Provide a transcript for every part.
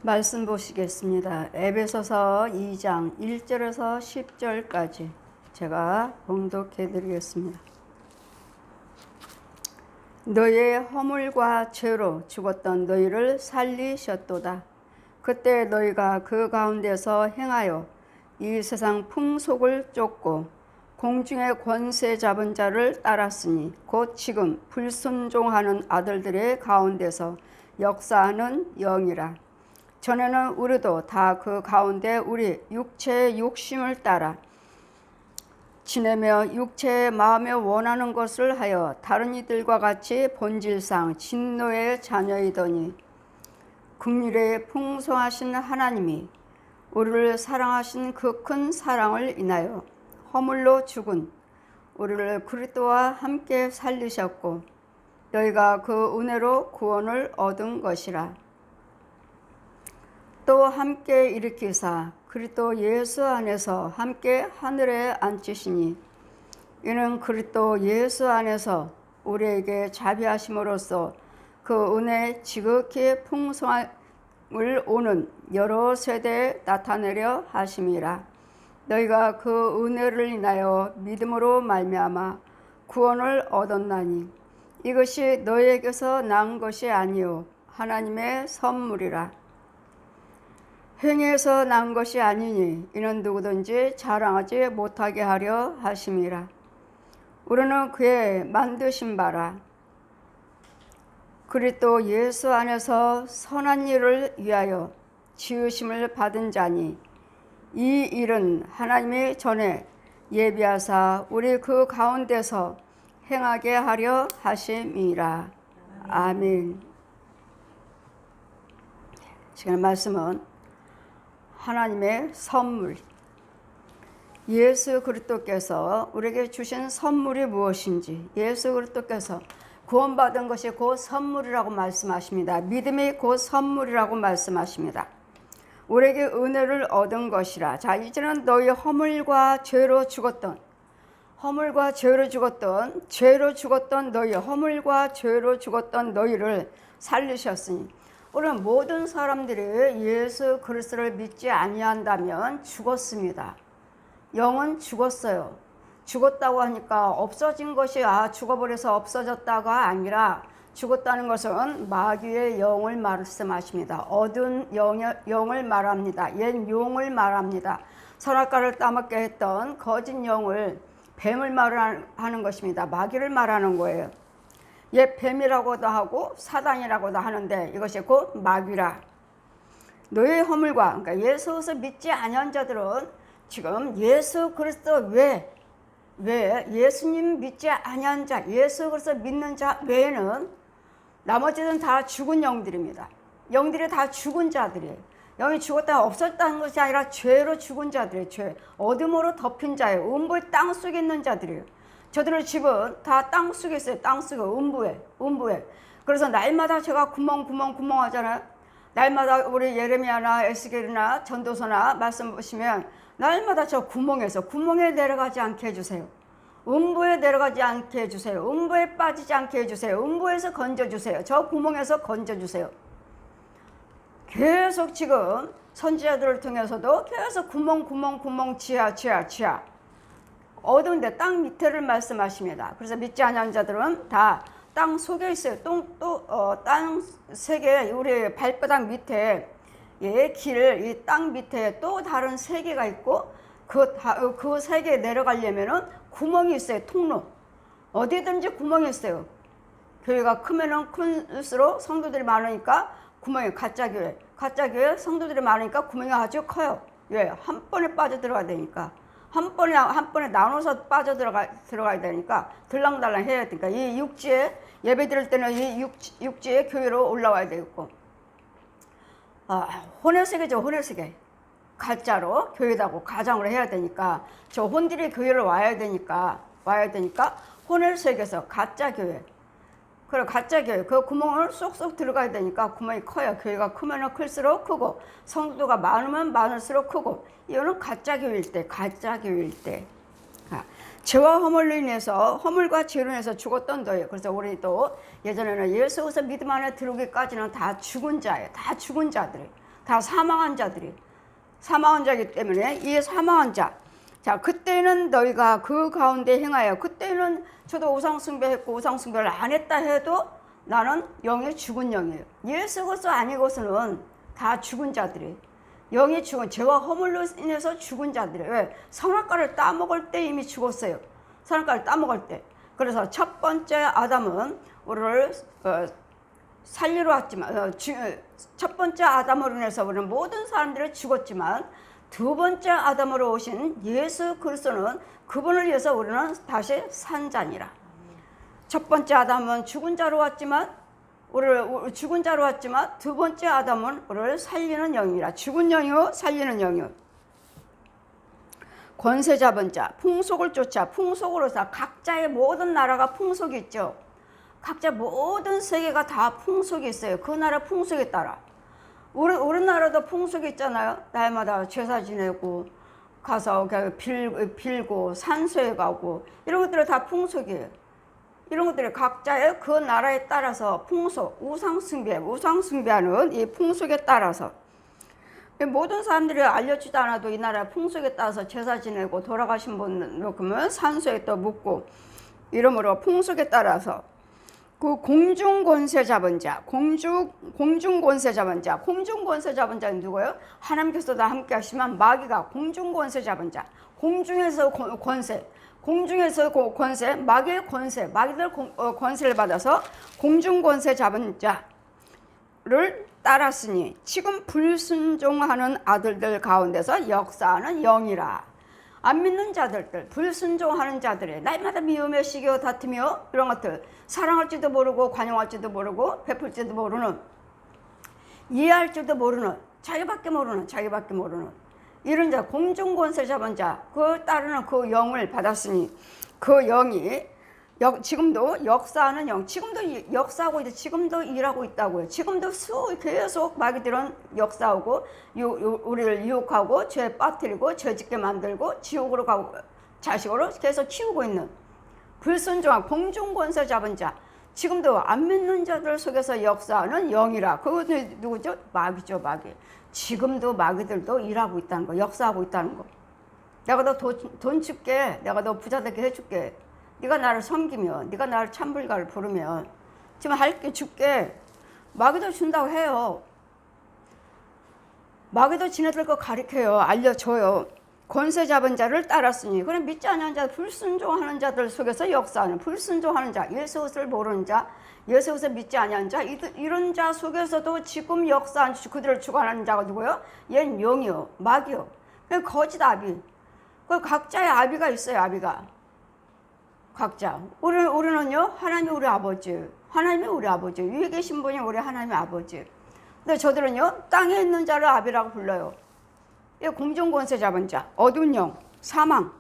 말씀 보시겠습니다. 에베소서 2장 1절에서 10절까지 제가 봉독해 드리겠습니다. 너희의 허물과 죄로 죽었던 너희를 살리셨도다. 그때 너희가 그 가운데서 행하여 이 세상 풍속을 쫓고 공중의 권세 잡은 자를 따랐으니 곧 지금 불순종하는 아들들의 가운데서 역사하는 영이라. 전에는 우리도 다 그 가운데 우리 육체의 욕심을 따라 지내며 육체의 마음에 원하는 것을 하여 다른 이들과 같이 본질상 진노의 자녀이더니 긍휼에 풍성하신 하나님이 우리를 사랑하신 그 큰 사랑을 인하여 허물로 죽은 우리를 그리스도와 함께 살리셨고 너희가 그 은혜로 구원을 얻은 것이라. 또 함께 일으키사 그리스도 예수 안에서 함께 하늘에 앉히시니 이는 그리스도 예수 안에서 우리에게 자비하심으로써 그 은혜 지극히 풍성함을 오는 여러 세대에 나타내려 하심이라. 너희가 그 은혜를 인하여 믿음으로 말미암아 구원을 얻었나니 이것이 너희에게서 난 것이 아니요 하나님의 선물이라. 행위에서 난 것이 아니니 이는 누구든지 자랑하지 못하게 하려 하심이라. 우리는 그의 만드신 바라 그리스도 예수 안에서 선한 일을 위하여 지으심을 받은 자니 이 일은 하나님이 전에 예비하사 우리 그 가운데서 행하게 하려 하심이라. 아멘. 지금 말씀은 하나님의 선물, 예수 그리스도께서 우리에게 주신 선물이 무엇인지, 예수 그리스도께서 구원받은 것이 곧 선물이라고 말씀하십니다. 믿음이 곧 선물이라고 말씀하십니다. 우리에게 은혜를 얻은 것이라. 자, 이제는 너희 허물과 죄로 죽었던 너희 허물과 죄로 죽었던 너희를 살리셨으니 우리는 모든 사람들이 예수 그리스도를 믿지 아니한다면 죽었습니다. 영은 죽었어요. 죽었다고 하니까 없어진 것이 죽어버려서 없어졌다가 아니라 죽었다는 것은 마귀의 영을 말씀하십니다. 어두운 영을 말합니다. 옛 용을 말합니다. 선악과를 따먹게 했던 거짓 영을 뱀을 말하는 것입니다. 마귀를 말하는 거예요. 옛 뱀이라고도 하고 사단이라고도 하는데 이것이 곧 마귀라. 너의 허물과 그러니까 예수를 믿지 아니한 자들은 지금 예수 그리스도 왜 예수님 믿지 아니한 자, 예수 그리스도 믿는 자 외에는 나머지는 다 죽은 영들입니다. 영들이 다 죽은 자들이에요. 영이 죽었다 없었다는 것이 아니라 죄로 죽은 자들이에요. 죄, 어둠으로 덮인 자예요. 음부의 땅 속에 있는 자들이에요. 저들의 집은 다 땅 속에 있어요. 땅 속에 음부에. 그래서 날마다 제가 구멍 하잖아요. 날마다 우리 예레미야나 에스겔이나 전도서나 말씀 보시면 날마다 저 구멍에 내려가지 않게 해주세요. 음부에 내려가지 않게 해주세요. 음부에 빠지지 않게 해주세요. 음부에서 건져주세요. 저 구멍에서 건져주세요. 계속 지금 선지자들을 통해서도 계속 구멍 지하 어두운데 땅 밑에를 말씀하십니다. 그래서 믿지 않는 자들은 다 땅 속에 있어요. 땅 세계 우리 발바닥 밑에 이 땅 밑에 또 다른 세계가 있고 그 세계에 내려가려면은 구멍이 있어요. 통로. 어디든지 구멍이 있어요. 교회가 크면은 클수록 성도들이 많으니까 구멍이 가짜 교회 성도들이 많으니까 구멍이 아주 커요. 왜? 한 번에 빠져들어가야 되니까. 한 번에 나눠서 들어가야 되니까 들랑달랑 해야 되니까 이 육지에 예배 드릴 때는 이 육지에 교회로 올라와야 되겠고 혼혈세계죠. 혼혈세계 가짜로 교회다고 가장으로 해야 되니까 저 혼들이 교회를 와야 되니까 혼혈세계에서 가짜 교회 그래 가짜 교회 그 구멍을 쏙쏙 들어가야 되니까 구멍이 커요. 교회가 크면 클수록 크고 성도가 많으면 많을수록 크고 이거는 가짜 교회일 때 죄와 허물로 인해서 허물과 죄로 인해서 죽었던 너예요. 그래서 우리도 예전에는 예수 그리스도 믿음 안에 들어오기까지는 다 죽은 자예요. 다 죽은 자들이에요. 다 사망한 자들이. 사망한 자이기 때문에 이 사망한 자. 자, 그때는 너희가 그 가운데 행하여, 그때는 저도 우상숭배했고 우상숭배를 안 했다 해도 나는 영이 죽은 영이에요. 예수 그리스도 아니고서는 다 죽은 자들이. 영이 죽은, 죄와 허물로 인해서 죽은 자들이. 왜? 선악과를 따먹을 때 이미 죽었어요. 선악과를 따먹을 때. 그래서 첫 번째 아담은 우리를 살리러 왔지만, 첫 번째 아담으로 인해서 우리는 모든 사람들이 죽었지만, 두 번째 아담으로 오신 예수 그리스도는 그분을 위해서 우리는 다시 산 자니라. 첫 번째 아담은 죽은 자로 왔지만, 우리를 죽은 자로 왔지만, 두 번째 아담은 우리를 살리는 영이라. 죽은 영이요 살리는 영이요. 권세 잡은 자, 풍속을 쫓아, 풍속으로 사. 각자의 모든 나라가 풍속이 있죠. 각자 모든 세계가 다 풍속이 있어요. 그 나라 풍속에 따라. 우리나라도 풍속이 있잖아요. 날마다 제사 지내고 가서 빌고 산소에 가고 이런 것들이 다 풍속이에요. 이런 것들이 각자의 그 나라에 따라서 풍속, 우상숭배하는 이 풍속에 따라서 모든 사람들이 알려주지 않아도 이 나라 풍속에 따라서 제사 지내고 돌아가신 분 그러면 산소에 또 묻고 이러므로 풍속에 따라서 그 공중권세 잡은 자, 공중권세 잡은 자, 공중권세 잡은 자는 누구예요? 하나님께서 다 함께 하시면 마귀가 공중권세 잡은 자, 공중에서 권세, 공중에서 권세, 마귀의 권세, 마귀들 권세를 받아서 공중권세 잡은 자를 따랐으니 지금 불순종하는 아들들 가운데서 역사하는 영이라. 안 믿는 자들들, 불순종하는 자들이 날마다 미움에 시기와 다투며 이런 것들, 사랑할지도 모르고 관용할지도 모르고 베풀지도 모르는, 이해할지도 모르는, 자기밖에 모르는 이런 자, 공중권세 잡은 자, 그 따르는 그 영을 받았으니 그 영이 지금도 역사하는 영, 지금도 역사하고 있고 지금도 일하고 있다고요. 지금도 계속 마귀들은 역사하고 우리를 유혹하고 죄에 빠뜨리고 죄짓게 만들고 지옥으로 가고 자식으로 계속 키우고 있는 불순종한 공중권세 잡은 자, 지금도 안 믿는 자들 속에서 역사하는 영이라. 그것은 누구죠? 마귀죠, 마귀. 지금도 마귀들도 일하고 있다는 거, 역사하고 있다는 거. 내가 너 돈 줄게, 내가 너 부자 되게 해줄게, 네가 나를 섬기면, 네가 나를 찬불가를 부르면 지금 할게 줄게. 마귀도 준다고 해요. 마귀도 지네들 거 가르쳐요. 알려줘요. 권세 잡은 자를 따랐으니. 그럼 믿지 않는 자, 불순종하는 자들 속에서 역사하는, 불순종하는 자, 예수 그리스도를 모르는 자, 예수 그리스도를 믿지 않는 자, 이런 자 속에서도 지금 역사하는, 그들을 주관하는 자가 누구요? 얘는 영이요, 마귀요. 거짓 아비. 그 각자의 아비가 있어요. 아비가 각자. 우리는요, 하나님이 우리 아버지, 하나님이 우리 아버지, 위에 계신 분이 우리 하나님의 아버지. 근데 저들은요, 땅에 있는 자를 아비라고 불러요. 이 공중권세 잡은 자, 어두운 영, 사망.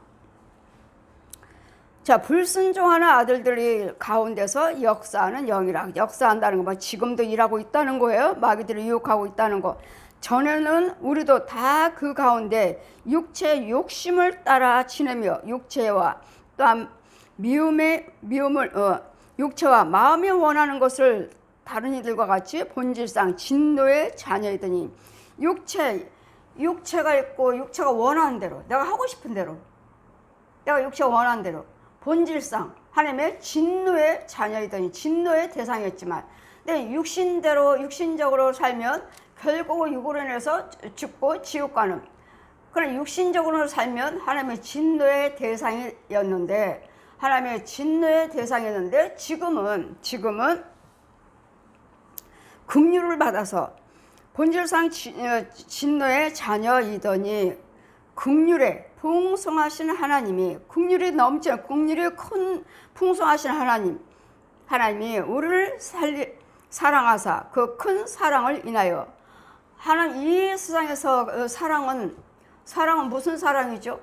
자, 불순종하는 아들들이 가운데서 역사하는 영이라. 역사한다는 거, 뭐 지금도 일하고 있다는 거예요. 마귀들을 유혹하고 있다는 거. 전에는 우리도 다 그 가운데 육체의 욕심을 따라 지내며 육체와 또한 미움을 육체와 마음이 원하는 것을 다른 이들과 같이 본질상 진노의 자녀이더니 육체가 있고 육체가 원하는 대로, 내가 하고 싶은 대로, 내가 육체가 원하는 대로 본질상 하나님의 진노의 자녀이더니, 진노의 대상이었지만 근데 육신적으로 살면 결국 육으로 인해서 죽고 지옥 가는, 그런 육신적으로 살면 하나님의 진노의 대상이었는데, 하나님의 진노의 대상이었는데 지금은 긍휼을 받아서 본질상 진노의 자녀이더니 긍휼에 풍성하신 하나님이, 긍휼이 넘치는, 긍휼이 큰 풍성하신 하나님이 우리를 사랑하사 그 큰 사랑을 인하여, 하나님 이 세상에서 사랑은 무슨 사랑이죠?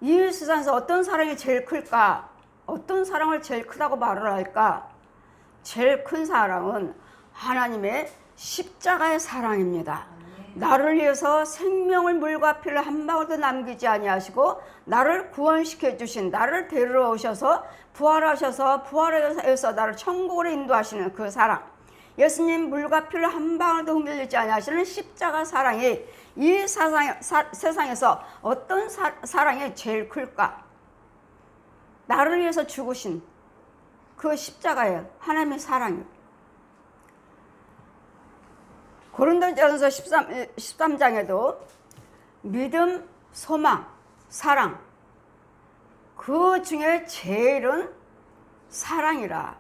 이 세상에서 어떤 사랑이 제일 클까? 어떤 사랑을 제일 크다고 말을 할까? 제일 큰 사랑은 하나님의 십자가의 사랑입니다. 나를 위해서 생명을 물과 피를 한 방울도 남기지 아니하시고 나를 구원시켜 주신, 나를 데리러 오셔서 부활하셔서 부활해서 나를 천국으로 인도하시는 그 사랑, 예수님 물과 피를 한 방울도 흔들리지 아니하시는 십자가 사랑이 이 세상에서 어떤 사랑이 제일 클까? 나를 위해서 죽으신 그 십자가예요. 하나님의 사랑이요. 고린도전서 13장에도 믿음, 소망, 사랑, 그 중에 제일은 사랑이라.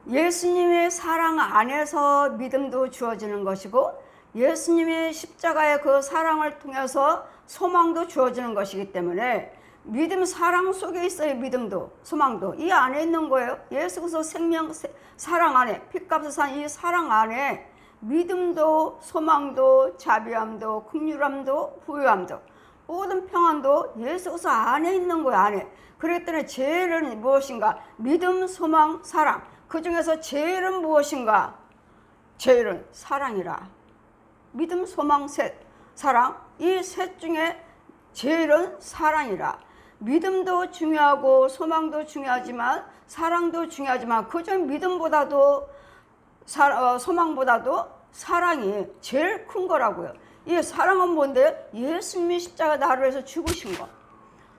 예수님의 사랑 안에서 믿음도 주어지는 것이고 예수님의 십자가의 그 사랑을 통해서 소망도 주어지는 것이기 때문에 믿음, 사랑 속에 있어요. 믿음도 소망도 이 안에 있는 거예요. 예수 그리스도 생명, 사랑 안에, 핏값을 산 이 사랑 안에 믿음도 소망도 자비함도 긍휼함도 부유함도 모든 평안도 예수 그리스도 안에 있는 거예요. 안에. 그렇기 때문에 제일은 무엇인가? 믿음, 소망, 사랑. 그 중에서 제일은 무엇인가? 제일은 사랑이라. 믿음, 소망, 사랑. 이 셋 중에 제일은 사랑이라. 믿음도 중요하고 소망도 중요하지만 사랑도 중요하지만 그중 믿음보다도 소망보다도 사랑이 제일 큰 거라고요. 이 사랑은 뭔데? 예수님이 십자가 나를 위해서 죽으신 거.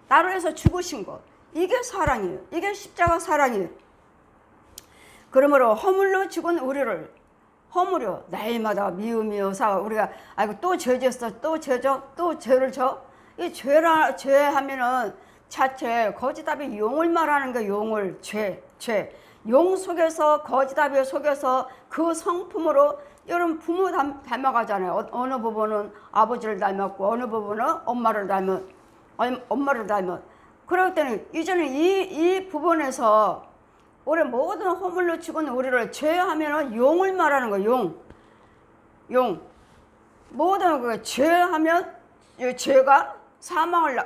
나를 위해서 죽으신 거. 이게 사랑이에요. 이게 십자가 사랑이에요. 그러므로 허물로 죽은 우리를 허물여 날마다 미우미우사 우리가 아이고 또 죄졌어 또 죄져 또 죄를 져. 이 죄하면은 자체 거짓답이 용을 말하는 게 용을 죄. 용 속에서 거짓답이 속에서 그 성품으로 여러분 부모 닮아가잖아요. 어느 부분은 아버지를 닮았고 어느 부분은 엄마를 닮은 그럴 때는 이제는 이 부분에서 우리 모든 허물로 죽은 우리를 죄하면은 용을 말하는 거예요. 용 모든 그 죄하면 죄가 사망을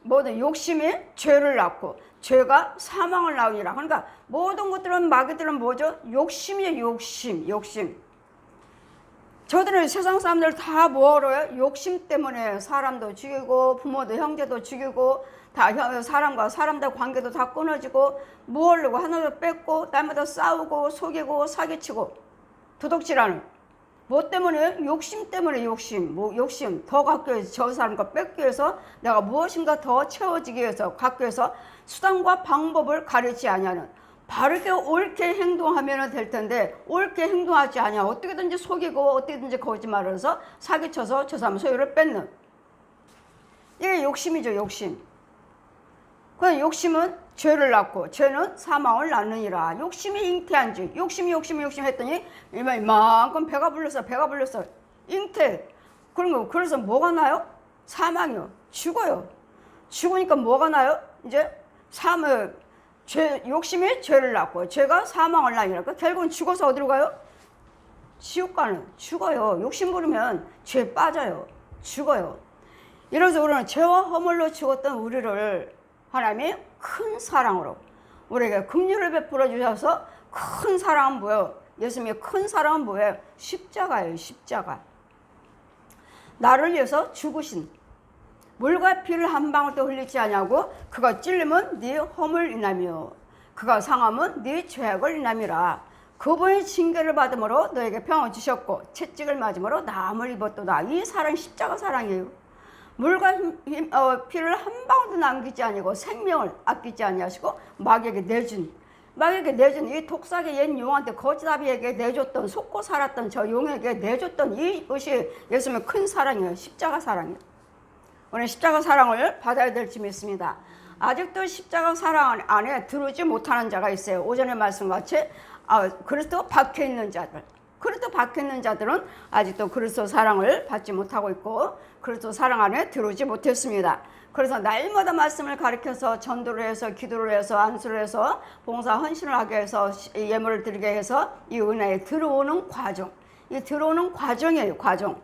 모든 욕심이 죄를 낳고 죄가 사망을 낳으니라. 그러니까 모든 것들은 마귀들은 뭐죠? 욕심이에요. 욕심. 저들은 세상 사람들 다 뭐래요? 욕심 때문에 사람도 죽이고 부모도 형제도 죽이고 다 사람과 사람들 관계도 다 끊어지고 무엇려고 하나도 뺏고 날마다 싸우고 속이고 사기치고 도둑질하는 뭐 때문에? 욕심 때문에 욕심 더 갖기 위해서 저 사람과 뺏기 위해서 내가 무엇인가 더 채워지기 위해서 갖기 위해서 수단과 방법을 가리지 아니하는 바르게 옳게 행동하면 될 텐데 옳게 행동하지 않아 어떻게든지 속이고 어떻게든지 거짓말을 해서 사기쳐서 저 사람 소유를 뺏는 이게 욕심이죠. 욕심. 그 욕심은 죄를 낳고 죄는 사망을 낳느니라. 욕심이 잉태한 지 욕심이 했더니 이만큼 배가 불렀어. 잉태. 그런 거. 그래서 뭐가 나요? 사망이요. 죽어요. 죽으니까 뭐가 나요? 이제 욕심이 죄를 낳고 죄가 사망을 낳으니라. 결국은 죽어서 어디로 가요? 지옥 가는. 죽어요. 욕심 부리면 죄에 빠져요. 죽어요. 이래서 우리는 죄와 허물로 죽었던 우리를 하나님이 큰 사랑으로 우리에게 긍휼을 베풀어 주셔서 큰 사랑은 뭐예요? 예수님의 큰 사랑은 뭐예요? 십자가예요. 십자가. 나를 위해서 죽으신 물과 피를 한 방울도 흘리지 아니하고 그가 찔림은 네 허물 인함이요 그가 상함은 네 죄악을 인함이라. 그분의 징계를 받음으로 너에게 평을 주셨고 채찍을 맞음으로 나음을 입었도다. 이 사랑이 십자가 사랑이에요. 물과 피를 한 방울도 남기지 아니고 생명을 아끼지 아니하시고 마귀에게 내준 이 독사계 옛 용한테 거짓아비에게 내줬던 속고 살았던 저 용에게 내줬던 이것이 예수님의 큰 사랑이에요. 십자가 사랑이에요. 오늘 십자가 사랑을 받아야 될지 믿습니다. 아직도 십자가 사랑 안에 들어오지 못하는 자가 있어요. 오전에 말씀같이 그리스도 박혀있는 자들은 아직도 그리스도 사랑을 받지 못하고 있고 그리스도 사랑 안에 들어오지 못했습니다. 그래서 날마다 말씀을 가르쳐서 전도를 해서 기도를 해서 안수를 해서 봉사 헌신을 하게 해서 예물을 드리게 해서 이 은혜에 들어오는 과정, 이 들어오는 과정이에요. 과정.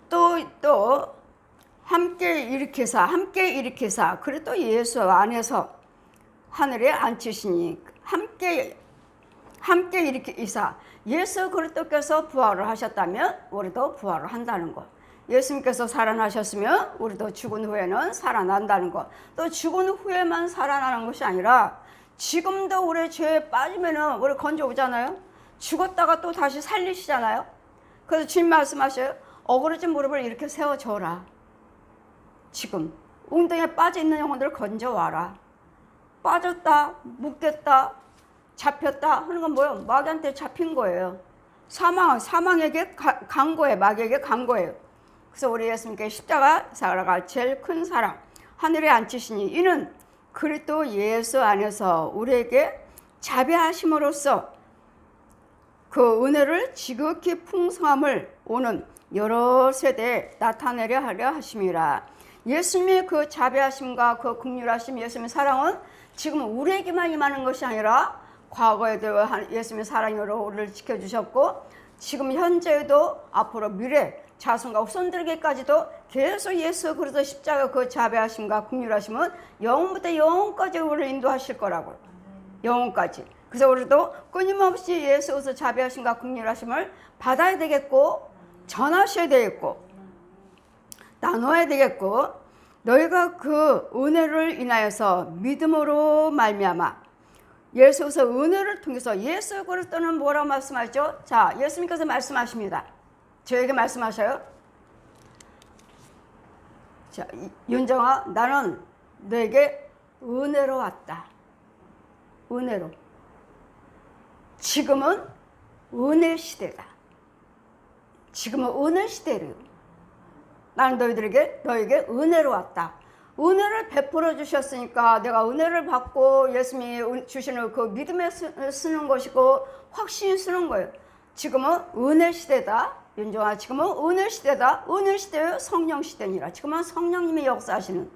또 함께 일으키사 그리스도 예수 안에서 하늘에 앉히시니 함께 일으키사 예수 그리스도께서 부활을 하셨다면 우리도 부활을 한다는 것. 예수님께서 살아나셨으면 우리도 죽은 후에는 살아난다는 것. 또 죽은 후에만 살아나는 것이 아니라 지금도 우리 죄에 빠지면은 우리 건져 오잖아요. 죽었다가 또 다시 살리시잖아요. 그래서 주님 말씀하셔요. 어그러진 무릎을 이렇게 세워줘라. 지금 웅덩이에 빠져 있는 영혼들을 건져와라. 빠졌다, 묶였다, 잡혔다 하는 건 뭐예요? 마귀한테 잡힌 거예요. 사망에게 간 거예요. 마귀에게 간 거예요. 그래서 우리 예수님께 십자가가 제일 큰 사랑, 하늘에 앉히시니 이는 그리스도 예수 안에서 우리에게 자비하심으로써 그 은혜를 지극히 풍성함을 오는 여러 세대에 나타내려 하려 하심이라. 예수님의 그 자비하심과 그 긍휼하심, 예수님의 사랑은 지금 우리에게만 임하는 것이 아니라 과거에도 예수님의 사랑으로 우리를 지켜주셨고 지금 현재에도 앞으로 미래 자손과 후손들에게까지도 계속 예수 그리스도 십자가 그 자비하심과 긍휼하심은 영원부터 영원까지 우리를 인도하실 거라고요. 영원까지. 그래서 우리도 끊임없이 예수 그리스도 자비하심과 긍휼하심을 받아야 되겠고 전하셔야 되겠고 나눠야 되겠고 너희가 그 은혜를 인하여서 믿음으로 말미암아 예수 그리스도 은혜를 통해서 예수 그리스도는 뭐라고 말씀하죠? 자, 예수님께서 말씀하십니다. 저에게 말씀하셔요. 자, 윤정아, 나는 너에게 은혜로 왔다. 은혜로. 지금은 은혜 시대다. 지금은 은혜 시대래요. 나는 너에게 은혜로 왔다. 은혜를 베풀어 주셨으니까 내가 은혜를 받고 예수님이 주시는 그 믿음에 쓰는 것이고 확신이 쓰는 거예요. 지금은 은혜 시대다. 윤정아, 지금은 은혜 시대다. 은혜 시대요. 성령 시대니라. 지금은 성령님이 역사하시는.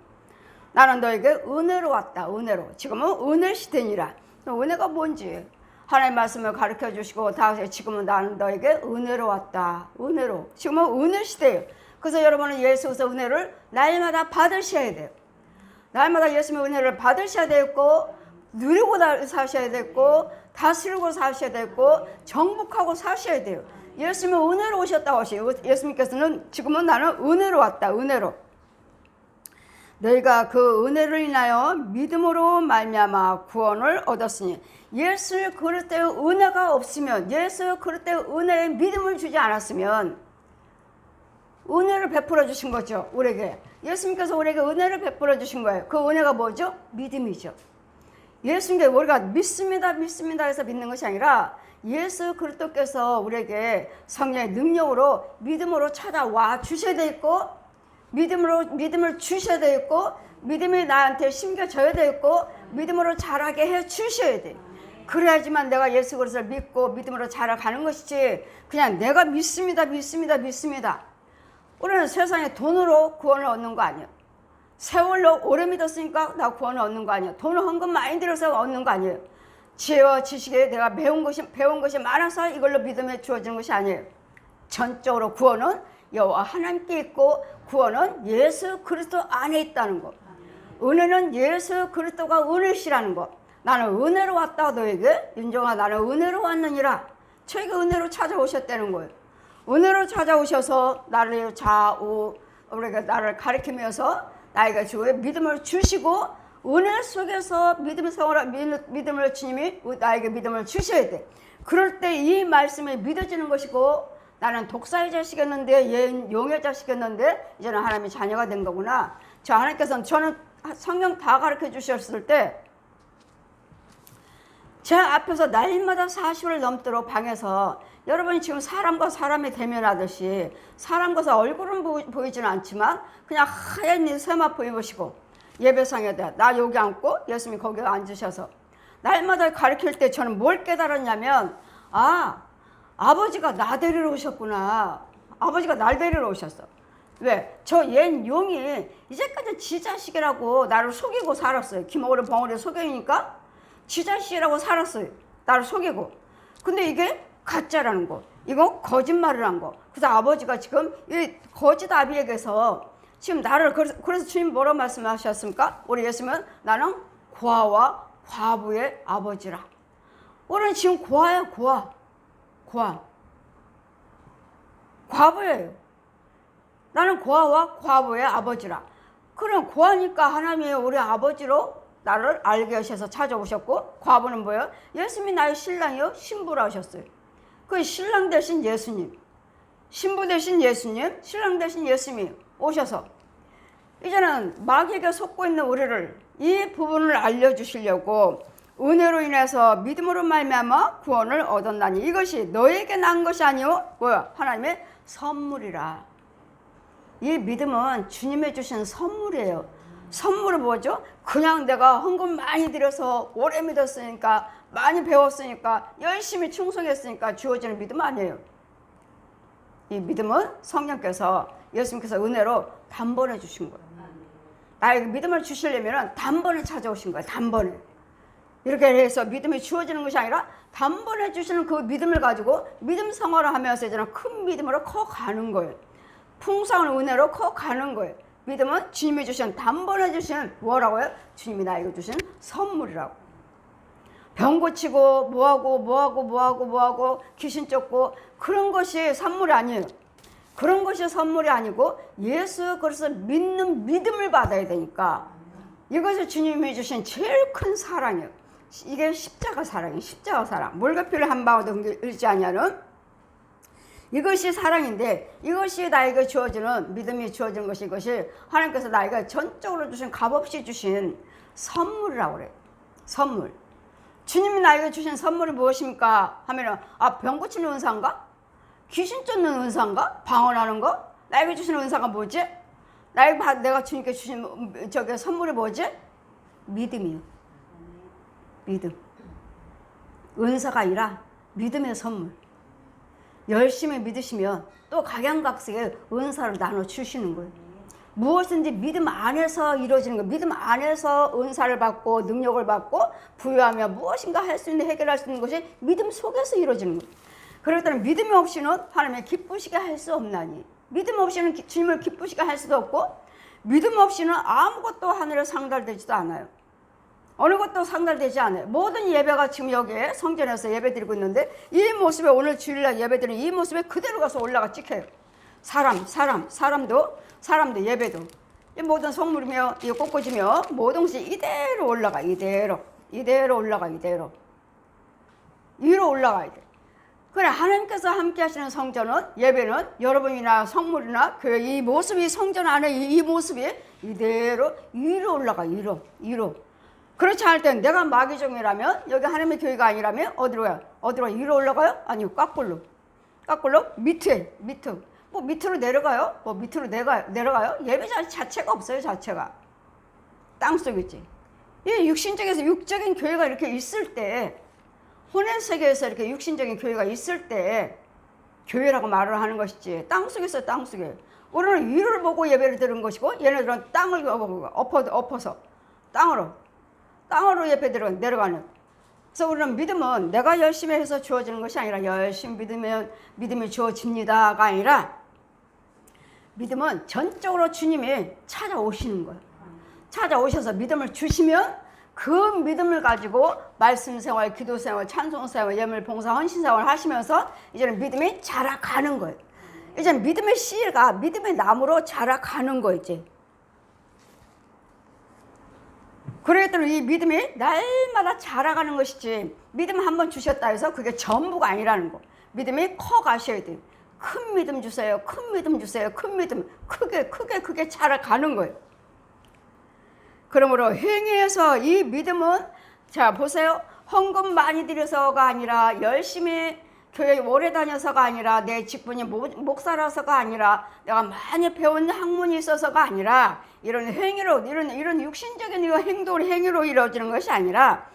나는 너에게 은혜로 왔다. 은혜로. 지금은 은혜 시대니라. 은혜가 뭔지 하나님의 말씀을 가르쳐 주시고 다 지금은 나는 너에게 은혜로 왔다. 은혜로. 지금은 은혜 시대예요. 그래서 여러분은 예수 그리스도 은혜를 날마다 받으셔야 돼요. 날마다 예수님의 은혜를 받으셔야 되고 누리고 사셔야 되고 다스리고 사셔야 되고 정복하고 사셔야 돼요. 예수님은 은혜로 오셨다고 하시요. 예수님께서는 지금은 나는 은혜로 왔다. 은혜로. 너희가 그 은혜를 인하여 믿음으로 말미암아 구원을 얻었으니 예수 그리스도의 은혜가 없으면 예수 그리스도의 은혜에 믿음을 주지 않았으면 은혜를 베풀어 주신 거죠. 우리에게. 예수님께서 우리에게 은혜를 베풀어 주신 거예요. 그 은혜가 뭐죠? 믿음이죠. 예수님께 우리가 믿습니다 해서 믿는 것이 아니라 예수 그리스도께서 우리에게 성령의 능력으로 믿음으로 찾아와 주셔야 되겠고 믿음을 주셔야 되겠고 믿음이 나한테 심겨져야 되겠고 믿음으로 자라게 해 주셔야 돼. 그래야지만 내가 예수 그리스도를 믿고 믿음으로 자라가는 것이지 그냥 내가 믿습니다. 우리는 세상에 돈으로 구원을 얻는 거 아니에요. 세월로 오래 믿었으니까 나 구원을 얻는 거 아니에요. 돈을 헌금 많이 들여서 얻는 거 아니에요. 지혜와 지식에 내가 배운 것이 많아서 이걸로 믿음에 주어지는 것이 아니에요. 전적으로 구원은 여호와 하나님께 있고 구원은 예수 그리스도 안에 있다는 것. 은혜는 예수 그리스도가 은혜시라는 것. 나는 은혜로 왔다. 너에게 윤정아, 나는 은혜로 왔느니라. 저에게 은혜로 찾아오셨다는 거예요. 은혜로 찾아오셔서 나를 우리가 나를 가리키면서 나에게 주의 믿음을 주시고 은혜 속에서 믿음을 주님이 나에게 믿음을 주셔야 돼. 그럴 때 이 말씀이 믿어지는 것이고 나는 독사의 자식이었는데 얘는 용의 자식이었는데 이제는 하나님의 자녀가 된 거구나. 저 하나님께서는 저는 성경 다 가르쳐 주셨을 때 제 앞에서 날마다 40을 넘도록 방에서 여러분이 지금 사람과 사람이 대면하듯이 사람과 얼굴은 보이지는 않지만 그냥 하얀 세마포 입으시고 예배상에다 나 여기 앉고 예수님이 거기 앉으셔서 날마다 가르칠 때 저는 뭘 깨달았냐면 아버지가 나 데리러 오셨구나. 아버지가 날 데리러 오셨어. 왜? 저 옛 용이 이제까지 지 자식이라고 나를 속이고 살았어요. 기머리 벙어리 속이니까 지 자식이라고 살았어요. 나를 속이고. 근데 이게 가짜라는 거. 이거 거짓말을 한 거. 그래서 아버지가 지금 이 거짓 아비에게서 지금 나를 그래서 주님 뭐라고 말씀하셨습니까? 우리 예수님은 나는 고아와 과부의 아버지라. 우리는 지금 고아야 고아. 과부예요. 나는 고아와 과부의 아버지라. 그럼 고아니까 하나님이 우리 아버지로 나를 알게 하셔서 찾아오셨고, 과부는 뭐예요? 예수님이 나의 신랑이요 신부라 하셨어요. 그 신랑 대신 예수님, 신부 대신 예수님, 신랑 대신 예수님이 오셔서 이제는 마귀에게 속고 있는 우리를 이 부분을 알려주시려고 은혜로 인해서 믿음으로 말미암아 구원을 얻었나니 이것이 너에게 난 것이 아니요 뭐야? 하나님의 선물이라. 이 믿음은 주님이 주신 선물이에요. 선물은 뭐죠? 그냥 내가 헌금 많이 들여서 오래 믿었으니까, 많이 배웠으니까, 열심히 충성했으니까 주어지는 믿음 아니에요. 이 믿음은 성령께서, 예수님께서 은혜로 단번에 주신 거예요. 나에게 믿음을 주시려면 단번에 찾아오신 거예요. 단번에. 이렇게 해서 믿음이 주어지는 것이 아니라 단번에 주시는 그 믿음을 가지고 믿음 생활을 하면서 이제는 큰 믿음으로 커가는 거예요. 풍성한 은혜로 커가는 거예요. 믿음은 주님이 주신, 단번에 주신 뭐라고요? 주님이 나에게 주신 선물이라고. 병 고치고 뭐하고 귀신 쫓고 그런 것이 선물이 아니에요. 그런 것이 선물이 아니고 예수 그리스도 믿는 믿음을 받아야 되니까 이것이 주님이 주신 제일 큰 사랑이에요. 이게 십자가 사랑이에요. 십자가 사랑. 물가피를 한 방울도 흘리지 아니하는 이것이 사랑인데, 이것이 나에게 주어지는 믿음이 주어지는 것이, 이것이 하나님께서 나에게 전적으로 주신, 값없이 주신 선물이라고 그래요. 선물. 주님이 나에게 주신 선물이 무엇입니까? 하면은 병 고치는 은사인가? 귀신 쫓는 은사인가? 방언하는 거? 나에게 주신 은사가 뭐지? 내가 주님께 주신 저게 선물이 뭐지? 믿음이요. 믿음. 은사가 아니라 믿음의 선물. 열심히 믿으시면 또 각양각색의 은사를 나눠 주시는 거예요. 무엇인지 믿음 안에서 이루어지는 거예요. 믿음 안에서 은사를 받고 능력을 받고 부여하며 무엇인가 할 수 있는, 해결할 수 있는 것이 믿음 속에서 이루어지는 거예요. 그럴 때는 믿음이 없이는 하나님을 기쁘시게 할 수 없나니, 믿음 없이는 주님을 기쁘시게 할 수도 없고, 믿음 없이는 아무것도 하늘에 상달되지도 않아요. 어느 것도 상달되지 않아요. 모든 예배가 지금 여기에 성전에서 예배 드리고 있는데 이 모습에, 오늘 주일날 예배 드리는 이 모습에 그대로 가서 올라가 찍혀요. 사람도 예배도 이 모든 성물이며 이 꽃꽂이며 모든 것이 이대로 올라가. 이대로 올라가. 위로 올라가야 돼. 그래, 하나님께서 함께 하시는 성전은, 예배는 여러분이나 성물이나 그 이 모습이, 성전 안에 이 모습이 이대로 위로 올라가. 위로. 그렇지 않을 땐 내가 마귀종이라면, 여기 하나님의 교회가 아니라면 어디로 가요? 위로 올라가요? 아니요, 거꾸로 밑으로 내려가요? 밑으로 내려가요? 예배 자체가 없어요. 자체가 땅속이지. 이 육신적에서 육적인 교회가 이렇게 있을 때, 혼의 세계에서 이렇게 육신적인 교회가 있을 때 교회라고 말을 하는 것이지, 땅속에서 땅속에. 우리는 위를 보고 예배를 드리는 것이고, 얘네들은 땅을 엎어서 땅으로 예배 드려 내려가는. 그래서 우리는 믿음은 내가 열심히 해서 주어지는 것이 아니라, 열심히 믿으면 믿음이 주어집니다가 아니라, 믿음은 전적으로 주님이 찾아오시는 거예요. 찾아오셔서 믿음을 주시면 그 믿음을 가지고 말씀 생활, 기도 생활, 찬송 생활, 예물 봉사, 헌신 생활 하시면서 이제는 믿음이 자라가는 거예요. 이제는 믿음의 씨가 믿음의 나무로 자라가는 거예요. 이제. 그랬더니 이 믿음이 날마다 자라가는 것이지, 믿음 한번 주셨다 해서 그게 전부가 아니라는 거. 믿음이 커가셔야 돼요. 큰 믿음 주세요. 큰 믿음 크게 자라가는 거예요. 그러므로 행위에서 이 믿음은, 자 보세요, 헌금 많이 들여서가 아니라, 열심히 교회 오래 다녀서가 아니라, 내 직분이 목사라서가 아니라, 내가 많이 배운 학문이 있어서가 아니라, 이런 행위로, 이런 육신적인 행위로 이루어지는 것이 아니라,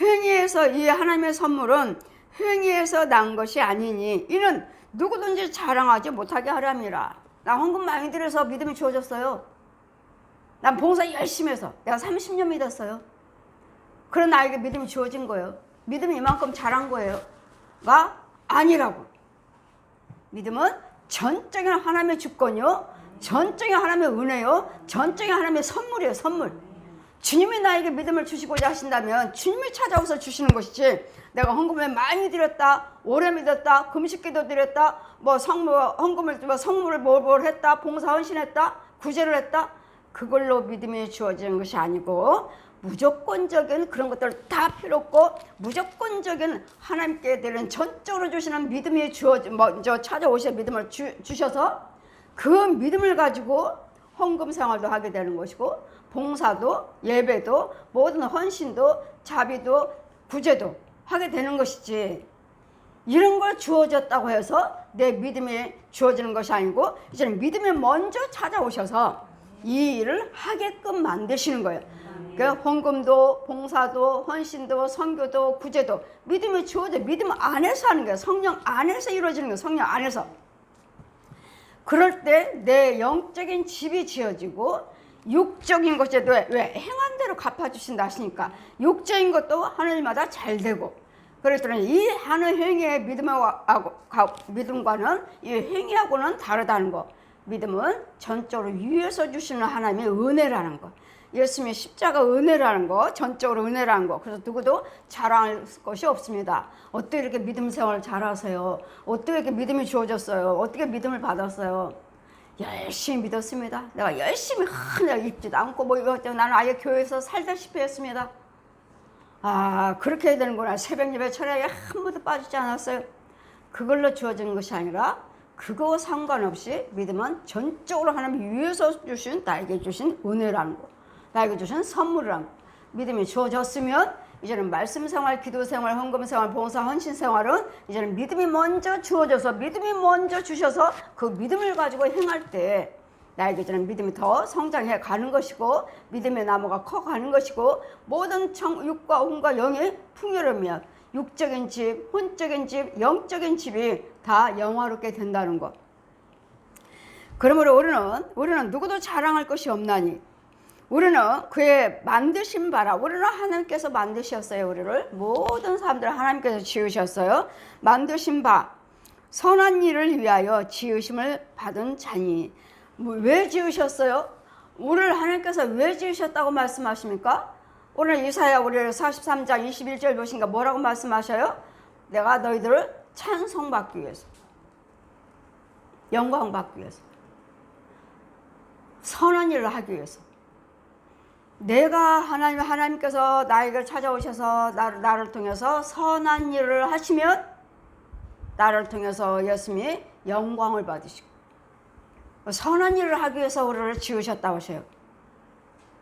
행위에서, 이 하나님의 선물은 행위에서 난 것이 아니니 이는 누구든지 자랑하지 못하게 하렵니다. 나 헌금 많이 들여서 믿음이 주어졌어요. 난 봉사 열심히 해서 내가 30년 믿었어요. 그런 나에게 믿음이 주어진 거예요. 믿음이 이만큼 자란 거예요. 가 아니라고. 믿음은 전적인 하나님의 주권이요, 전적인 하나님의 은혜요, 전적인 하나님의 선물이에요. 선물. 주님이 나에게 믿음을 주시고자 하신다면 주님이 찾아오서 주시는 것이지, 내가 헌금을 많이 드렸다, 오래 믿었다, 금식기도 드렸다, 성물을 뭘 했다, 봉사 헌신했다, 구제를 했다, 그걸로 믿음이 주어지는 것이 아니고, 무조건적인 그런 것들 다 필요 없고 무조건적인 하나님께 드리는 전적으로 주시는 믿음이 먼저 찾아오셔 믿음을 주셔서 그 믿음을 가지고 헌금 생활도 하게 되는 것이고 봉사도 예배도 모든 헌신도 자비도 구제도 하게 되는 것이지, 이런 걸 주어졌다고 해서 내 믿음이 주어지는 것이 아니고 이제는 믿음이 먼저 찾아오셔서 이 일을 하게끔 만드시는 거예요. 그러니까 헌금도 봉사도 헌신도 선교도 구제도 믿음이 주어져 믿음 안에서 하는 거예요. 성령 안에서 이루어지는 거예요. 성령 안에서. 그럴 때 내 영적인 집이 지어지고 육적인 것에도 왜 행한 대로 갚아주신다 하시니까 육적인 것도 하늘마다 잘 되고, 그랬더니 이 하는 행위의 믿음과는 이 행위하고는 다르다는 거. 믿음은 전적으로 위에서 주시는 하나님의 은혜라는 거. 예수님의 십자가 은혜라는 거, 전적으로 은혜라는 거. 그래서 누구도 자랑할 것이 없습니다. 어떻게 이렇게 믿음 생활을 잘하세요? 어떻게 이렇게 믿음이 주어졌어요? 어떻게 믿음을 받았어요? 열심히 믿었습니다. 내가 열심히 내가 입지도 않고 뭐 이거 나는 아예 교회에서 살다시피 했습니다. 아, 그렇게 해야 되는구나. 새벽 예배 철야에 한 번도 빠지지 않았어요. 그걸로 주어진 것이 아니라 그거와 상관없이 믿음은 전적으로 하나님 위에서 주신 나에게 주신 은혜라는 거, 나에게 주신 선물이라는 거. 믿음이 주어졌으면 이제는 말씀 생활, 기도 생활, 헌금 생활, 봉사, 헌신 생활은 이제는 믿음이 먼저 주어져서 믿음이 먼저 주셔서 그 믿음을 가지고 행할 때 나에게 이제는 믿음이 더 성장해 가는 것이고 믿음의 나무가 커가는 것이고 모든 육과 혼과 영이 풍요로우며 육적인 집, 혼적인 집, 영적인 집이 다 영화롭게 된다는 것. 그러므로 우리는 누구도 자랑할 것이 없나니 우리는 그의 만드신 바라, 우리는 하나님께서 만드셨어요. 우리를 모든 사람들 하나님께서 지으셨어요. 만드신 바 선한 일을 위하여 지으심을 받은 자니. 왜 지으셨어요? 우리를 하나님께서 왜 지으셨다고 말씀하십니까? 오늘 이사야 우리를 43장 21절 보시니까 뭐라고 말씀하셔요? 내가 너희들을 찬송받기 위해서, 영광받기 위해서, 선한 일을 하기 위해서. 내가 하나님께서 나에게 찾아오셔서 나를 통해서 선한 일을 하시면 나를 통해서 예수님이 영광을 받으시고, 선한 일을 하기 위해서 우리를 지으셨다고 하셔요.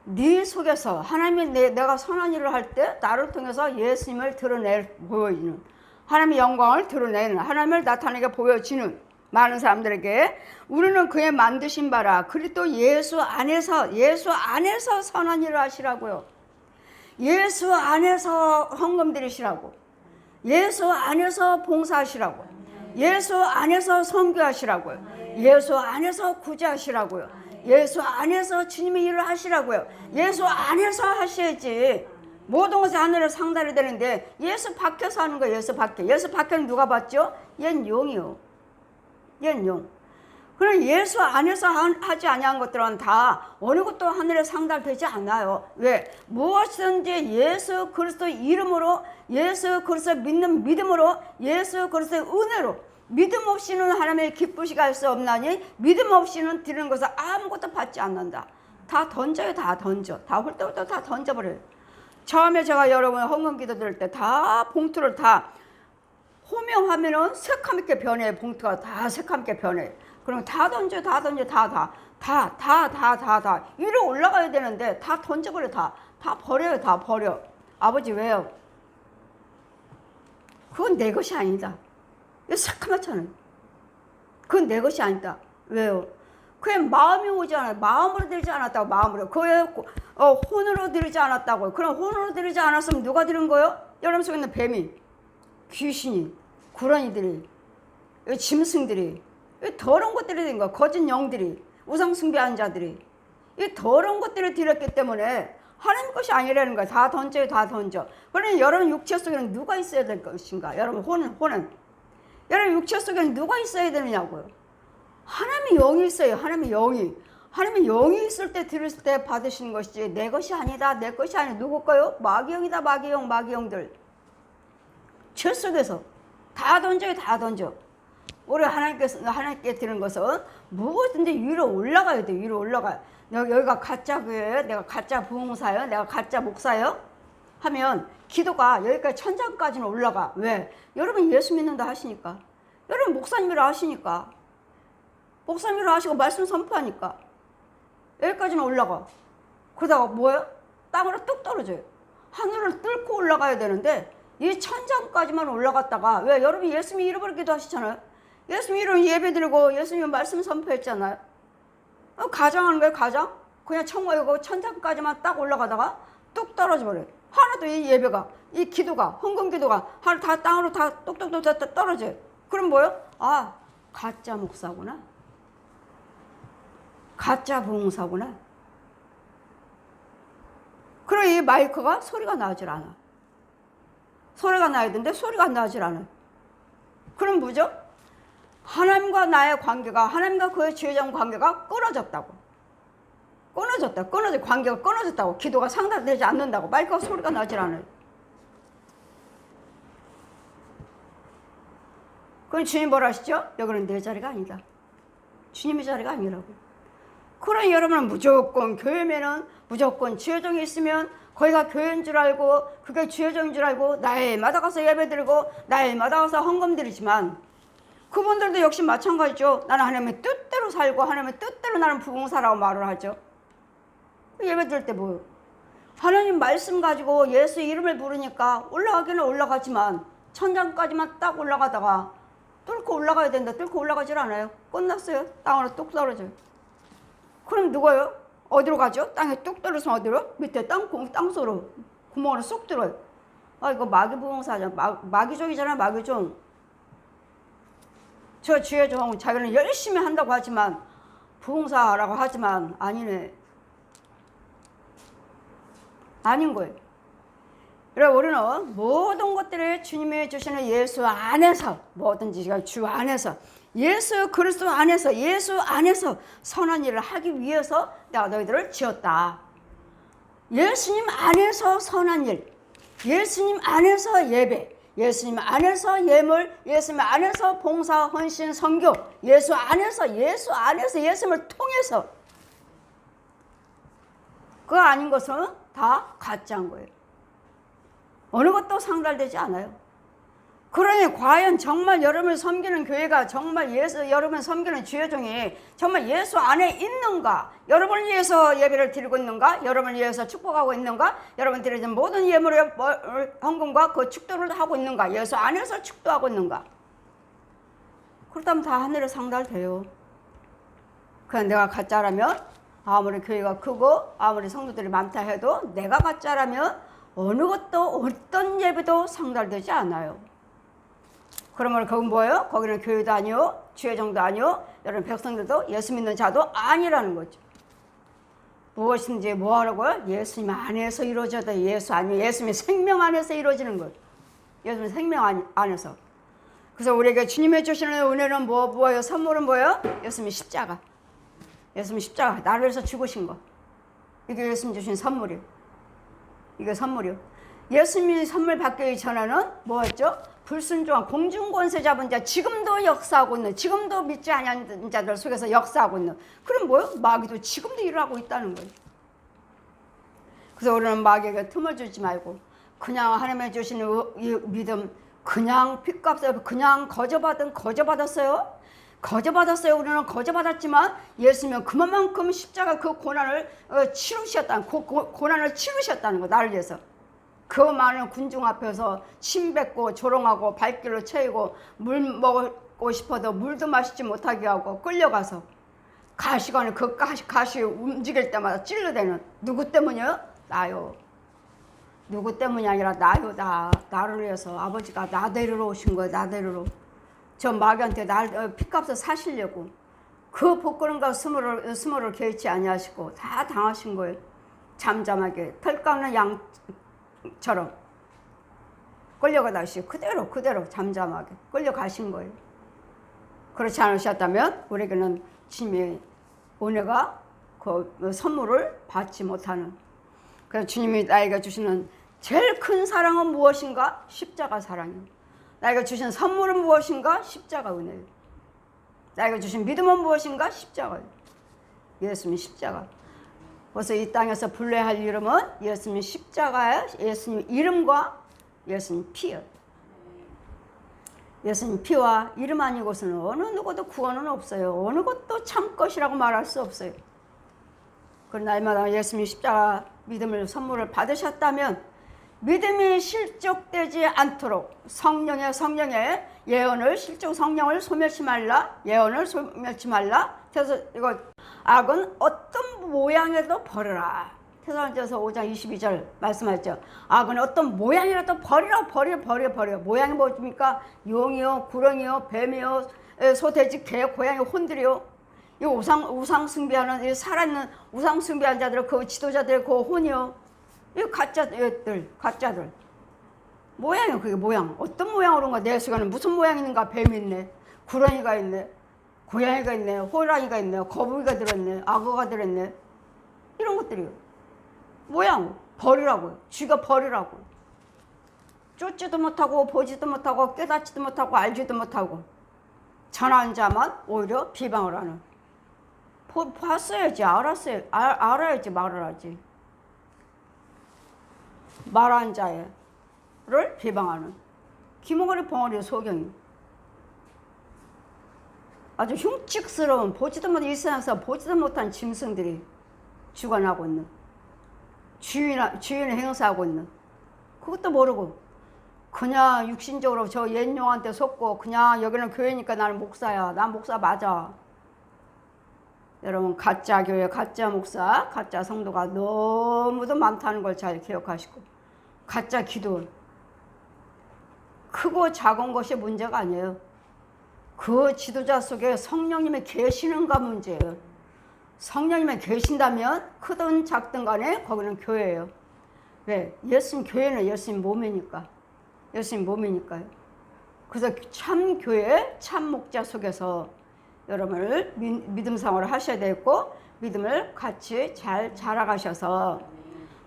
네 속에서 하나님이 내가 선한 일을 할 때 나를 통해서 예수님을 보여주는, 하나님의 영광을 드러내는, 하나님을 나타내게 보여지는 많은 사람들에게 우리는 그의 만드신 바라. 그리스도 예수 안에서 선한 일을 하시라고요. 예수 안에서 헌금 드리시라고, 예수 안에서 봉사하시라고, 예수 안에서 선교하시라고요, 예수 안에서 구제하시라고요, 예수 안에서 주님의 일을 하시라고요. 예수 안에서 하셔야지 모든 것이 하늘에 상달이 되는데 예수 밖에서 하는 거예요. 예수 밖에는 누가 봤죠? 얜 용이요. 얜 용. 그럼 예수 안에서 하지 아니한 것들은 다 어느 것도 하늘에 상달되지 않아요. 왜? 무엇이든지 예수 그리스도 이름으로, 예수 그리스도 믿는 믿음으로, 예수 그리스도의 은혜로, 믿음 없이는 하나님의 기쁘시게 할 수 없나니 믿음 없이는 드리는 것을 아무것도 받지 않는다. 다 던져요. 다 던져. 다 홀때부터 다 던져버려요. 처음에 제가 여러분 헌금 기도 드릴 때 다 봉투를 다 호명하면은 새카맣게 변해요. 봉투가 다 새카맣게 변해요. 그러면 다 던져. 위로 올라가야 되는데 다 던져버려. 다 버려요. 다 버려. 아버지 왜요? 그건 내 것이 아니다. 이거 새카맣잖아요. 그건 내 것이 아니다. 왜요? 그의 마음이 오지 않아요. 마음으로 드리지 않았다고. 마음으로. 그의 혼으로 드리지 않았다고요. 그럼 혼으로 드리지 않았으면 누가 드린 거예요? 여러분 속에 있는 뱀이, 귀신이, 구렁이들이, 짐승들이, 이 더러운 것들이 된 거야. 거짓 영들이, 우상 숭배하는 자들이, 이 더러운 것들을 드렸기 때문에 하나님 것이 아니라는 거야. 다 던져요. 다 던져. 그러니 여러분 육체 속에는 누가 있어야 될 것인가? 여러분 혼은 여러분 육체 속에는 누가 있어야 되느냐고요. 하나님의 영이 있어요. 하나님의 영이 있을 때 들을 때 받으시는 것이지 내 것이 아니다. 내 것이 아니다. 누구 거요? 마귀영이다. 마귀영들. 죄 속에서 다 던져요. 다 던져. 우리 하나님께 드리는 것은 무엇든지 위로 올라가야 돼. 위로 올라가. 여기가 가짜 교회예요? 내가 가짜 부흥사예요? 내가 가짜 목사예요? 하면 기도가 여기까지 천장까지는 올라가. 왜? 여러분 예수 믿는다 하시니까. 여러분 목사님이라 하시니까. 목사님이라 하시고 말씀 선포하니까. 여기까지는 올라가. 그러다가 뭐예요? 땅으로 뚝 떨어져요. 하늘을 뚫고 올라가야 되는데 이 천장까지만 올라갔다가, 왜? 여러분 예수님 잃어버리기도 하시잖아요. 예수님 이름 예배 드리고 예수님 말씀 선포했잖아요. 가장하는 거예요. 가장. 그냥 천국이고 천장까지만 딱 올라가다가 뚝 떨어져 버려요. 하나도 이 예배가, 이 기도가, 헌금 기도가 하나 다 땅으로 다 똑똑똑 다 떨어져요. 그럼 뭐예요? 아, 가짜 목사구나. 가짜 부흥사구나. 그럼 이 마이크가 소리가 나질 않아. 소리가 나야 되는데 소리가 나질 않아. 그럼 뭐죠? 하나님과 나의 관계가, 하나님과 그의 지혜자의 관계가 끊어졌다고. 관계가 끊어졌다고. 기도가 상달되지 않는다고. 마이크가 소리가 나질 않아요. 그럼 주님 뭐라 하시죠? 여기는 내 자리가 아니다. 주님의 자리가 아니라고. 그러니 여러분은 무조건 교회면은 무조건 지혜정이 있으면 거기가 교회인 줄 알고 그게 지혜정인 줄 알고 날마다 가서 예배 드리고 날마다 가서 헌금 드리지만, 그분들도 역시 마찬가지죠. 나는 하나님의 뜻대로 살고 하나님의 뜻대로 나는 부흥사라고 말을 하죠. 예배 드릴 때 뭐예요? 하나님 말씀 가지고 예수 이름을 부르니까 올라가기는 올라가지만 천장까지만 딱 올라가다가 뚫고 올라가야 된다. 뚫고 올라가질 않아요. 끝났어요. 땅으로 뚝 떨어져요. 그럼 누가요? 어디로 가죠? 땅에 뚝 떨어지면 어디로? 밑에 땅속으로 구멍으로 쏙 들어요. 아, 이거 마귀 부흥사잖아. 마귀종이잖아. 마귀종. 저 지혜종 자기는 열심히 한다고 하지만 부흥사라고 하지만 아니네. 아닌 거예요. 그래서 우리는 모든 것들을 주님이 주시는 예수 안에서, 뭐든지 주 안에서, 예수 그리스도 안에서, 예수 안에서 선한 일을 하기 위해서 내가 너희들을 지었다. 예수님 안에서 선한 일, 예수님 안에서 예배, 예수님 안에서 예물, 예수님 안에서 봉사, 헌신, 선교, 예수 안에서 예수님을 통해서. 그거 아닌 것은 다 가짜인 거예요. 어느 것도 상달되지 않아요. 그러니 과연 정말 여러분을 섬기는 교회가 정말 여러분을 섬기는 지혜종이 정말 예수 안에 있는가? 여러분을 위해서 예배를 드리고 있는가? 여러분을 위해서 축복하고 있는가? 여러분 드리는 모든 예물의 헌금과 그 축도를 하고 있는가? 예수 안에서 축도하고 있는가? 그렇다면 다 하늘에 상달돼요. 그냥 내가 가짜라면 아무리 교회가 크고 아무리 성도들이 많다 해도 내가 가짜라면 어느 것도 어떤 예배도 상달되지 않아요. 그러면 그건 뭐예요? 거기는 교회도 아니요, 지혜정도 아니요, 여러분 백성들도 예수 믿는 자도 아니라는 거죠. 무엇인지 뭐 하라고요? 예수님 안에서 이루어져야 돼. 예수 아니요, 예수님의 생명 안에서 이루어지는 것. 예수님의 생명 안에서. 그래서 우리에게 주님이 주시는 은혜는 뭐예요? 선물은 뭐예요? 예수님의 십자가. 예수님의 십자가. 나를 위해서 죽으신 거. 이게 예수님 주신 선물이에요. 이게 선물이요. 예수님이 선물 받기 전에는 뭐였죠? 불순종한 공중권세 잡은 자, 지금도 역사하고 있는, 지금도 믿지 아니하는 자들 속에서 역사하고 있는. 그럼 뭐요? 마귀도 지금도 일하고 있다는 거예요. 그래서 우리는 마귀에게 틈을 주지 말고 그냥 하나님의 주시는 이 믿음, 그냥 핏값을 그냥 거저받았어요. 우리는 거저받았지만 예수님은 그만큼 십자가 그 고난을 치르셨다는, 고난을 치르셨다는 거, 나를 위해서. 그 많은 군중 앞에서 침 뱉고 조롱하고 발길로 채이고 물 먹고 싶어도 물도 마시지 못하게 하고 끌려가서 가시관을 그 가시 움직일 때마다 찔러대는, 누구 때문이요? 나요. 누구 때문이 아니라 나요. 나를 위해서 아버지가 나 데리러 오신 거예요. 나 데리러. 저 마귀한테 날 핏값을 사시려고 그 복근과 스모를 개의치 아니하시고 다 당하신 거예요. 잠잠하게 털 깎는 양처럼 끌려가다시 그대로 잠잠하게 끌려가신 거예요. 그렇지 않으셨다면 우리에게는 주님의 은혜가 그 선물을 받지 못하는. 그래서 주님이 나에게 주시는 제일 큰 사랑은 무엇인가? 십자가 사랑이에요. 나에게 주신 선물은 무엇인가? 십자가 은혜예요. 나에게 주신 믿음은 무엇인가? 십자가예요. 예수님 십자가. 그래서 이 땅에서 불러야 할 이름은 예수님 십자가예요. 예수님 이름과 예수님 피요. 예수님 피와 이름 아니고서는 어느 누구도 구원은 없어요. 어느 것도 참 것이라고 말할 수 없어요. 그 날마다 예수님 십자가 믿음을 선물을 받으셨다면 믿음이 실족되지 않도록 성령의 예언을 실족 성령을 소멸치 말라. 예언을 소멸치 말라. 그래서 이거 악은 어떤 모양에도 버려라. 테살로니가서 5장 22절 말씀하셨죠. 악은 어떤 모양이라도 버려. 모양이 뭡니까? 용이요, 구렁이요, 뱀이요, 소돼지, 개, 고양이, 혼들이요. 이 우상 숭배하는 이 살아있는 우상 숭배한 자들, 그 지도자들, 그 혼이요. 이 가짜들. 모양이요, 그게 모양. 어떤 모양으로인가 내 시간에 무슨 모양이 있는가? 뱀이 있네, 구렁이가 있네, 고양이가 있네, 호랑이가 있네, 거북이가 들었네, 악어가 들었네. 이런 것들이요. 모양 버리라고요. 쥐가 버리라고. 쫓지도 못하고 보지도 못하고 깨닫지도 못하고 알지도 못하고 전한 자만 오히려 비방을 하는. 봤어야지 알아야지 말을 하지. 말한 자를 비방하는 기모가리 벙어리 소경이 아주 흉측스러운 보지도 못한 이 세상에서 보지도 못한 짐승들이 주관하고 있는 주인을 행사하고 있는 그것도 모르고 그냥 육신적으로 저 옛용한테 속고 그냥 여기는 교회니까 나는 목사야. 난 목사 맞아. 여러분 가짜 교회, 가짜 목사, 가짜 성도가 너무도 많다는 걸 잘 기억하시고 가짜 기도 크고 작은 것이 문제가 아니에요. 그 지도자 속에 성령님이 계시는가 문제예요. 성령님이 계신다면 크든 작든 간에 거기는 교회예요. 왜? 예수님 교회는 예수님 몸이니까. 예수님 몸이니까요. 그래서 참 교회, 참 목자 속에서 여러분을 믿음 생활을 하셔야 되고 믿음을 같이 잘 자라가셔서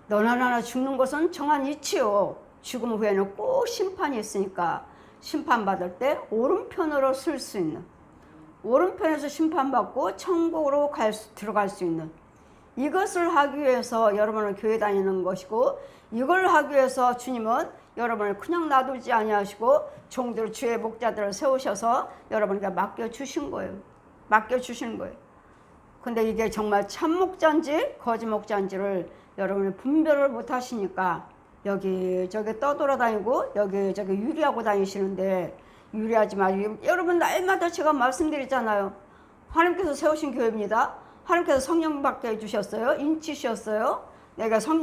너나 나나 죽는 것은 정한 이치요. 죽음 후에는 꼭 심판이 있으니까 심판받을 때 오른편으로 쓸 수 있는 오른편에서 심판받고 천국으로 들어갈 수 있는 이것을 하기 위해서 여러분은 교회 다니는 것이고 이걸 하기 위해서 주님은 여러분을 그냥 놔두지 아니하시고 종들 주의 목자들을 세우셔서 여러분에게 맡겨주신 거예요. 맡겨주시는 거예요. 근데 이게 정말 참 목자인지 거짓 목자인지를 여러분이 분별을 못 하시니까 여기저기 떠돌아다니고 여기저기 유리하고 다니시는데 유리하지 마시고 여러분 날마다 제가 말씀드리잖아요. 하나님께서 세우신 교회입니다. 하나님께서 성령 받게 해주셨어요. 인치셨어요.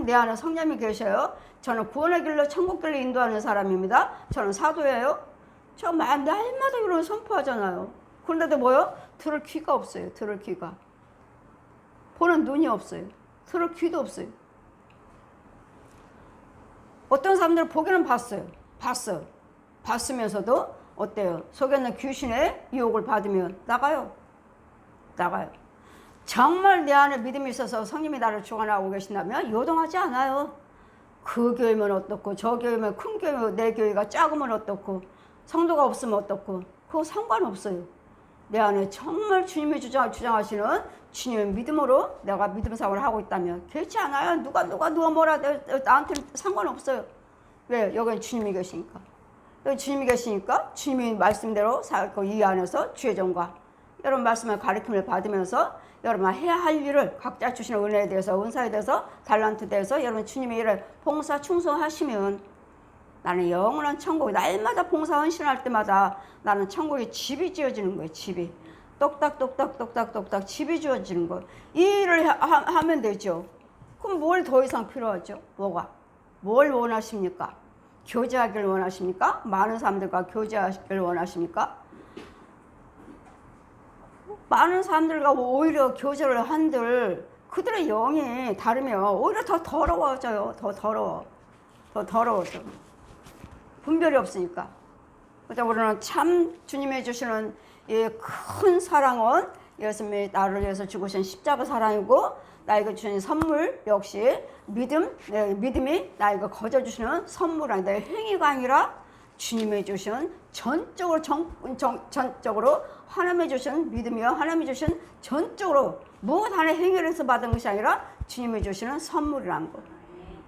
내 안에 성령이 계셔요. 저는 구원의 길로 천국 길로 인도하는 사람입니다. 저는 사도예요. 저 날마다 이런 선포하잖아요. 그런데도 뭐요? 들을 귀가 없어요. 들을 귀가. 보는 눈이 없어요. 들을 귀도 없어요. 어떤 사람들은 보기는 봤으면서도 어때요? 속에 있는 귀신의 유혹을 받으면 나가요. 정말 내 안에 믿음이 있어서 성령이 나를 주관하고 계신다면 요동하지 않아요. 그 교회면 어떻고 저 교회면 큰 교회면 내 교회가 작으면 어떻고 성도가 없으면 어떻고 그거 상관없어요. 내 안에 정말 주님이 주장하시는 주님의 믿음으로 내가 믿음 생활을 하고 있다면 그렇지 않아요. 누가 뭐라 나한테는 상관없어요. 왜? 여기는 주님이 계시니까. 여기 주님이 계시니까 주님이 말씀대로 살고 이 안에서 주의 종과 여러분 말씀을 가르침을 받으면서 여러분 해야 할 일을 각자 주시는 은혜에 대해서 은사에 대해서 달란트에 대해서 여러분 주님의 일을 봉사 충성하시면 나는 영원한 천국 날마다 봉사 헌신할 때마다 나는 천국에 집이 지어지는 거예요. 집이 똑딱똑딱 집이 지어지는 거예요. 이 일을 하면 되죠. 그럼 뭘 더 이상 필요하죠? 뭘 원하십니까? 교제하기를 원하십니까? 많은 사람들과 교제하기를 원하십니까? 많은 사람들과 오히려 교제를 한들 그들의 영이 다르면 오히려 더 더러워져요. 더 더러워져. 분별이 없으니까. 그래서 우리는 참 주님이 주시는 이 큰 사랑은 예수님이 나를 위해서 죽으신 십자가 사랑이고 나에게 주신 선물 역시 믿음이 나에게 거저 주시는 선물 아니다. 행위가 아니라 주님이 주신 전적으로 하나님이 주신 믿음이요 하나님이 주신 전적으로 무엇 하나 행위를 해서 받은 것이 아니라 주님이 주시는 선물이라는 것.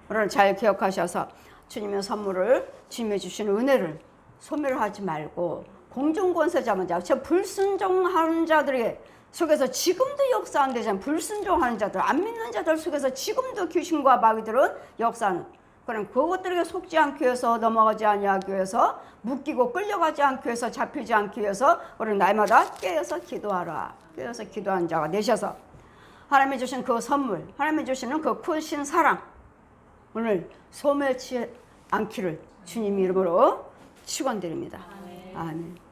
오늘 잘 기억하셔서 주님의 선물을 주님이 주시는 은혜를 소멸하지 말고 공중권세 잡은 자, 저 불순종하는 자들이 속에서 지금도 역사하는 데잖아요. 불순종하는 자들, 안 믿는 자들 속에서 지금도 귀신과 마귀들은 역사하는. 그럼 그것들에게 속지 않기 위해서, 넘어가지 아니하기 위해서, 묶이고 끌려가지 않기 위해서, 잡히지 않기 위해서 우리는 날마다 깨어서 기도하라. 깨어서 기도하는 자가 되셔서 하나님이 주신 그 선물, 하나님이 주시는 그 크신 사랑 오늘 소멸치 않기를 주님 이름으로 축원드립니다. 아멘.